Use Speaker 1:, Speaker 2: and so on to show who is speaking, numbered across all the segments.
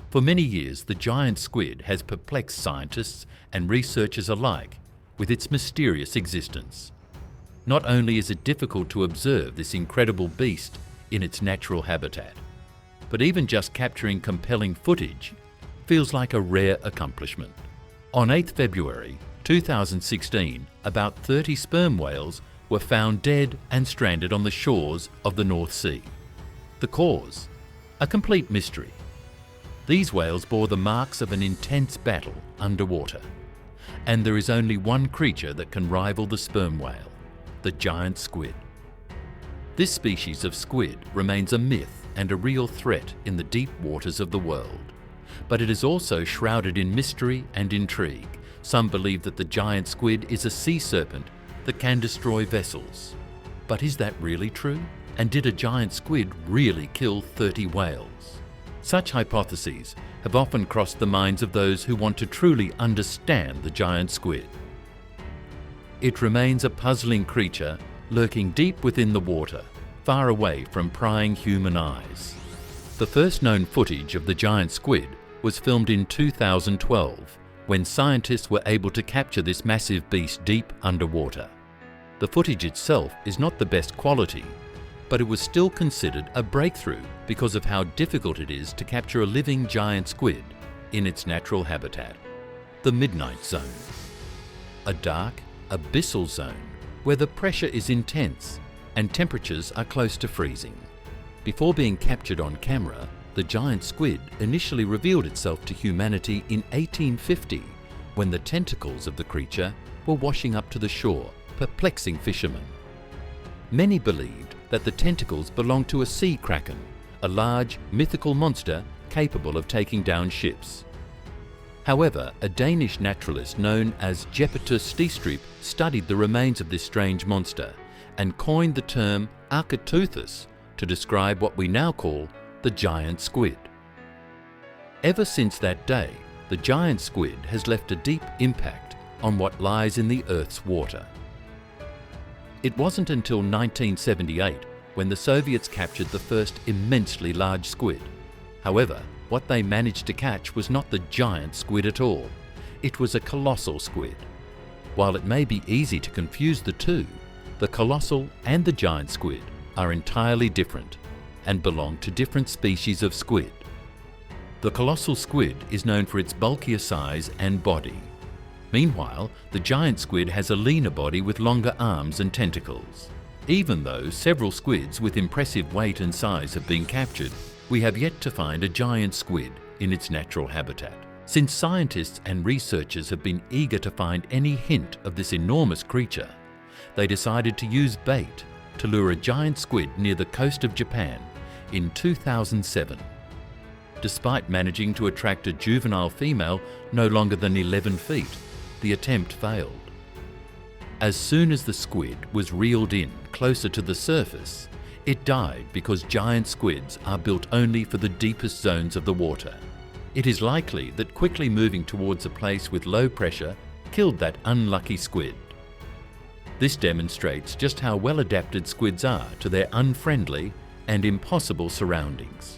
Speaker 1: For many years, the giant squid has perplexed scientists and researchers alike with its mysterious existence. Not only is it difficult to observe this incredible beast in its natural habitat, but even just capturing compelling footage feels like a rare accomplishment. On 8th February 2016, about 30 sperm whales were found dead and stranded on the shores of the North Sea. The cause? A complete mystery. These whales bore the marks of an intense battle underwater, and there is only one creature that can rival the sperm whale, the giant squid. This species of squid remains a myth and a real threat in the deep waters of the world, but it is also shrouded in mystery and intrigue. Some believe that the giant squid is a sea serpent that can destroy vessels. But is that really true? And did a giant squid really kill 30 whales? Such hypotheses have often crossed the minds of those who want to truly understand the giant squid. It remains a puzzling creature lurking deep within the water, far away from prying human eyes. The first known footage of the giant squid was filmed in 2012, when scientists were able to capture this massive beast deep underwater. The footage itself is not the best quality, but it was still considered a breakthrough because of how difficult it is to capture a living giant squid in its natural habitat, the midnight zone. A dark, abyssal zone where the pressure is intense and temperatures are close to freezing. Before being captured on camera, the giant squid initially revealed itself to humanity in 1850, when the tentacles of the creature were washing up to the shore, perplexing fishermen. Many believed that the tentacles belonged to a sea kraken, a large, mythical monster capable of taking down ships. However, a Danish naturalist known as Jepetus Stistrup studied the remains of this strange monster and coined the term Architeuthis to describe what we now call the giant squid. Ever since that day, the giant squid has left a deep impact on what lies in the Earth's water. It wasn't until 1978 when the Soviets captured the first immensely large squid. However, what they managed to catch was not the giant squid at all. It was a colossal squid. While it may be easy to confuse the two, the colossal and the giant squid are entirely different and belong to different species of squid. The colossal squid is known for its bulkier size and body. Meanwhile, the giant squid has a leaner body with longer arms and tentacles. Even though several squids with impressive weight and size have been captured, we have yet to find a giant squid in its natural habitat. Since scientists and researchers have been eager to find any hint of this enormous creature, they decided to use bait to lure a giant squid near the coast of Japan in 2007. Despite managing to attract a juvenile female no longer than 11 feet, the attempt failed. As soon as the squid was reeled in closer to the surface, it died because giant squids are built only for the deepest zones of the water. It is likely that quickly moving towards a place with low pressure killed that unlucky squid. This demonstrates just how well adapted squids are to their unfriendly and impossible surroundings.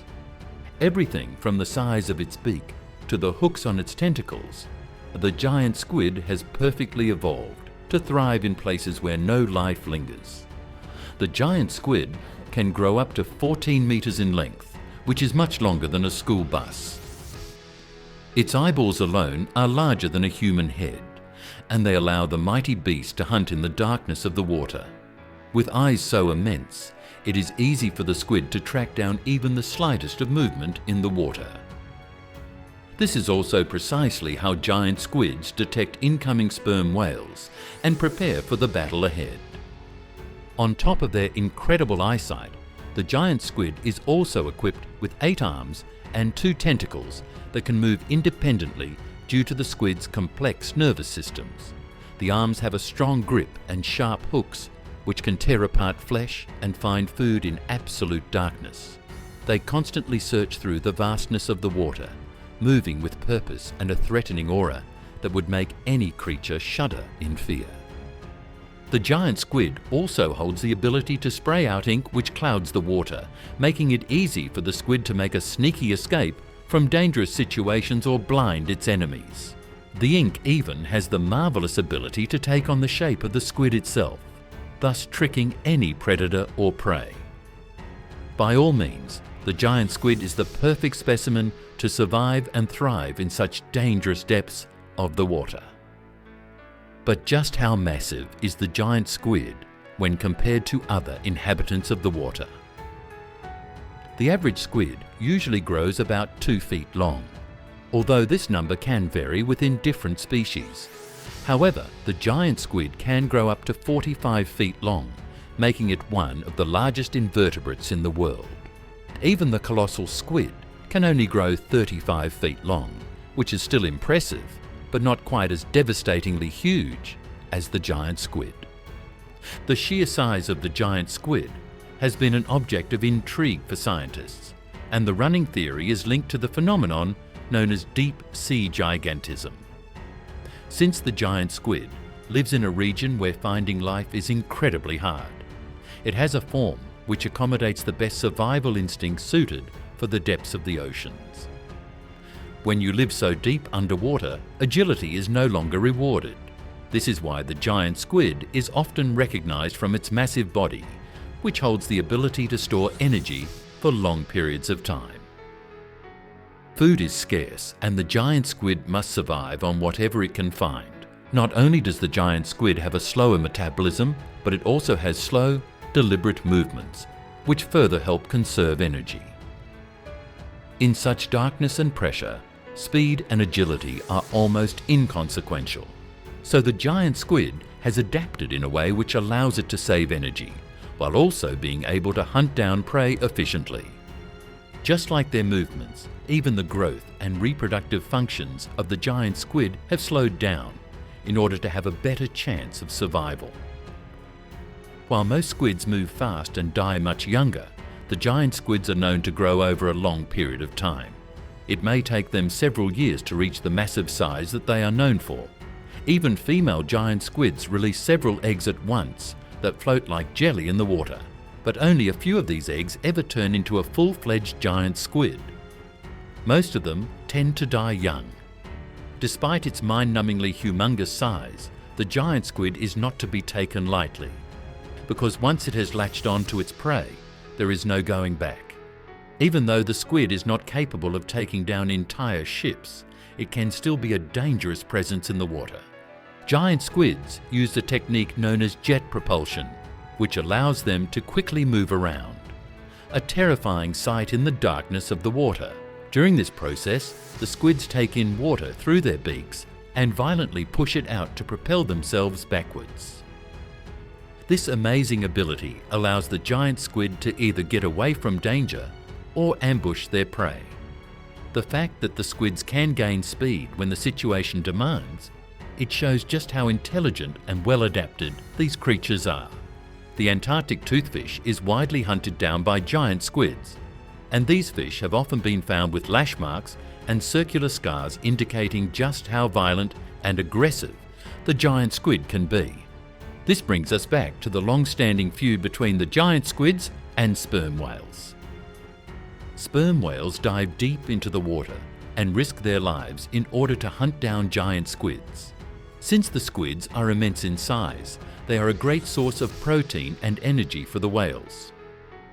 Speaker 1: Everything from the size of its beak to the hooks on its tentacles, the giant squid has perfectly evolved to thrive in places where no life lingers. The giant squid can grow up to 14 meters in length, which is much longer than a school bus. Its eyeballs alone are larger than a human head, and they allow the mighty beast to hunt in the darkness of the water. With eyes so immense, it is easy for the squid to track down even the slightest of movement in the water. This is also precisely how giant squids detect incoming sperm whales and prepare for the battle ahead. On top of their incredible eyesight, the giant squid is also equipped with 8 arms and 2 tentacles that can move independently due to the squid's complex nervous systems. The arms have a strong grip and sharp hooks which can tear apart flesh and find food in absolute darkness. They constantly search through the vastness of the water, moving with purpose and a threatening aura that would make any creature shudder in fear. The giant squid also holds the ability to spray out ink which clouds the water, making it easy for the squid to make a sneaky escape from dangerous situations or blind its enemies. The ink even has the marvelous ability to take on the shape of the squid itself, thus tricking any predator or prey. By all means, the giant squid is the perfect specimen to survive and thrive in such dangerous depths of the water. But just how massive is the giant squid when compared to other inhabitants of the water? The average squid usually grows about 2 feet long, although this number can vary within different species. However, the giant squid can grow up to 45 feet long, making it one of the largest invertebrates in the world. Even the colossal squid can only grow 35 feet long, which is still impressive, but not quite as devastatingly huge as the giant squid. The sheer size of the giant squid has been an object of intrigue for scientists, and the running theory is linked to the phenomenon known as deep sea gigantism. Since the giant squid lives in a region where finding life is incredibly hard, it has a form which accommodates the best survival instincts suited for the depths of the oceans. When you live so deep underwater, agility is no longer rewarded. This is why the giant squid is often recognized from its massive body, which holds the ability to store energy for long periods of time. Food is scarce, and the giant squid must survive on whatever it can find. Not only does the giant squid have a slower metabolism, but it also has slow, deliberate movements, which further help conserve energy. In such darkness and pressure, speed and agility are almost inconsequential. So the giant squid has adapted in a way which allows it to save energy, while also being able to hunt down prey efficiently. Just like their movements, even the growth and reproductive functions of the giant squid have slowed down in order to have a better chance of survival. While most squids move fast and die much younger, the giant squids are known to grow over a long period of time. It may take them several years to reach the massive size that they are known for. Even female giant squids release several eggs at once that float like jelly in the water, but only a few of these eggs ever turn into a full-fledged giant squid. Most of them tend to die young. Despite its mind-numbingly humongous size, the giant squid is not to be taken lightly, because once it has latched on to its prey, there is no going back. Even though the squid is not capable of taking down entire ships, it can still be a dangerous presence in the water. Giant squids use a technique known as jet propulsion, which allows them to quickly move around. A terrifying sight in the darkness of the water. During this process, the squids take in water through their beaks and violently push it out to propel themselves backwards. This amazing ability allows the giant squid to either get away from danger or ambush their prey. The fact that the squids can gain speed when the situation demands, it shows just how intelligent and well adapted these creatures are. The Antarctic toothfish is widely hunted down by giant squids, and these fish have often been found with lash marks and circular scars indicating just how violent and aggressive the giant squid can be. This brings us back to the long-standing feud between the giant squids and sperm whales. Sperm whales dive deep into the water and risk their lives in order to hunt down giant squids. Since the squids are immense in size, they are a great source of protein and energy for the whales.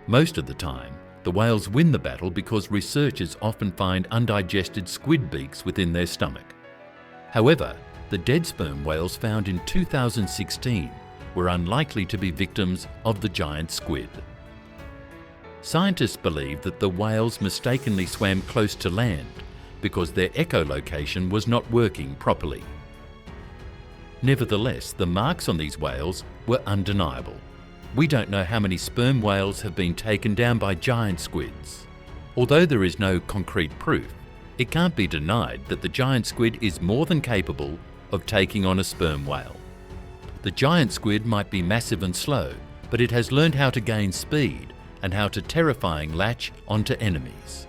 Speaker 1: Most of the time, the whales win the battle because researchers often find undigested squid beaks within their stomach. However, the dead sperm whales found in 2016 were unlikely to be victims of the giant squid. Scientists believe that the whales mistakenly swam close to land because their echolocation was not working properly. Nevertheless, the marks on these whales were undeniable. We don't know how many sperm whales have been taken down by giant squids. Although there is no concrete proof, it can't be denied that the giant squid is more than capable of taking on a sperm whale. The giant squid might be massive and slow, but it has learned how to gain speed and how to terrifying latch onto enemies.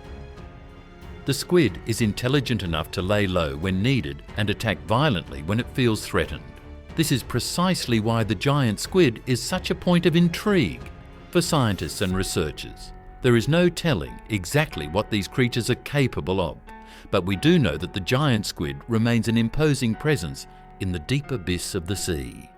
Speaker 1: The squid is intelligent enough to lay low when needed and attack violently when it feels threatened. This is precisely why the giant squid is such a point of intrigue for scientists and researchers. There is no telling exactly what these creatures are capable of, but we do know that the giant squid remains an imposing presence in the deep abyss of the sea.